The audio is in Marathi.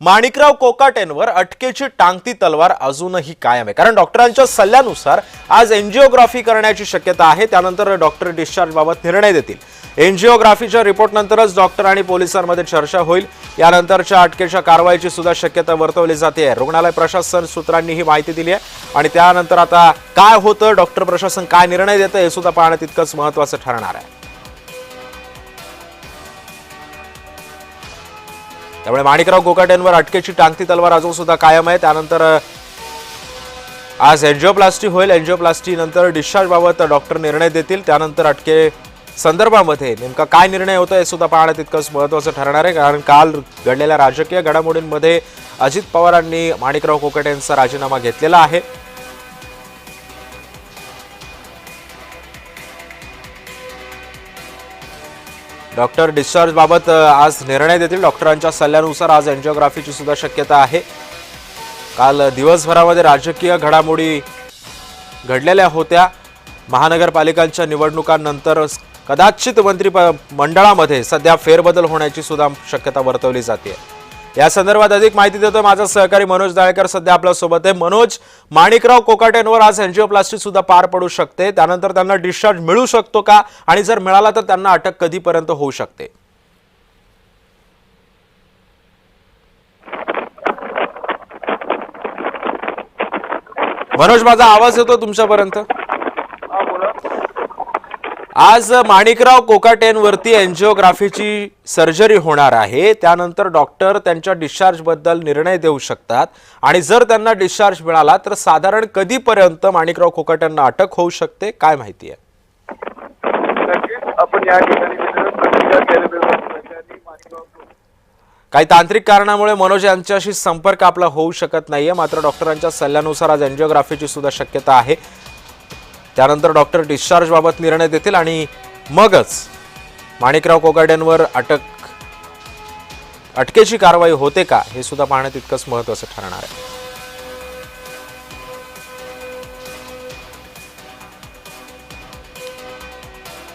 माणिकराव कोकाटेंवर अटकेची टांगती तलवार अजूनही कायम आहे, कारण डॉक्टरांच्या सल्ल्यानुसार आज एंजिओग्राफी करण्याची शक्यता आहे। त्यानंतर डॉक्टर डिस्चार्ज बाबत निर्णय देतील। एंजिओग्राफीच्या रिपोर्टनंतरच डॉक्टर आणि पोलिसांमध्ये चर्चा होईल। यानंतरच्या अटकेच्या कारवाईची सुद्धा शक्यता वर्तवली जाते। रुग्णालय प्रशासन सूत्रांनी ही माहिती दिली आहे आणि त्यानंतर आता काय होतं, डॉक्टर प्रशासन काय निर्णय देतं हे सुद्धा पाहणं तितकंच महत्त्वाचं ठरणार आहे। त्यामुळे माणिकराव कोकाटेंवर अटकेची टांगती तलवार अजून सुद्धा कायम आहे। त्यानंतर आज एंजिओप्लास्टी होईल। एंजिओप्लास्टी नंतर डिस्चार्ज बाबत डॉक्टर निर्णय देतील। त्यानंतर अटके संदर्भामध्ये नेमका काय निर्णय होतो हे सुद्धा पाहणं तितकंच महत्त्वाचं ठरणार आहे, कारण काल घडलेल्या राजकीय घडामोडींमध्ये अजित पवारांनी माणिकराव कोकाटेंचा राजीनामा घेतलेला आहे। डॉक्टर डिस्चार्ज बाबत आज निर्णय देतील। डॉक्टरांच्या सल्ल्यानुसार आज एंजिओग्राफीची सुद्धा शक्यता आहे। काल दिवसभरामध्ये राजकीय घडामोडी घडलेल्या होत्या। महानगरपालिकांच्या निवडणुकांनंतर कदाचित मंत्रिमंडळामध्ये सध्या फेरबदल होण्याची सुद्धा शक्यता वर्तवली जाते। या संदर्भात अधिक माहिती देतोय माझा सहकारी मनोज दाळेकर सध्या आपल्या सोबत आहे। मनोज, माणिकराव कोकाटेंवर आज एंजिओप्लास्टी सुद्धा पार पडू शकते, त्यानंतर त्यांना डिस्चार्ज मिळू शकतो का, आणि जर मिळाला तर त्यांना अटक कधीपर्यंत होऊ शकते? मनोज, माझा आवाज येतो तुमच्यापर्यंत? आज माणिकराव कोकाटेंवरती एंजिओग्राफीची सर्जरी होणार आहे। त्यानंतर डॉक्टर त्यांच्या डिस्चार्ज बद्दल निर्णय देऊ शकतात आणि जर त्यांना डिस्चार्ज मिळाला तर साधारण कधीपर्यंत माणिकराव कोकाटेंना अटक होऊ शकते, काय माहिती आहे? काही तांत्रिक कारणामुळे मनोज यांच्याशी संपर्क आपला होऊ शकत नाहीये, मात्र डॉक्टरांच्या सल्ल्यानुसार आज एंजिओग्राफीची सुद्धा शक्यता आहे। त्यानंतर डॉक्टर डिस्चार्ज बाबत निर्णय देतील आणि मगच माणिकराव कोकाटेंवर अटकेची कारवाई होते का हे सुद्धा पाहणं तितकंच महत्त्वाचं ठरणार आहे।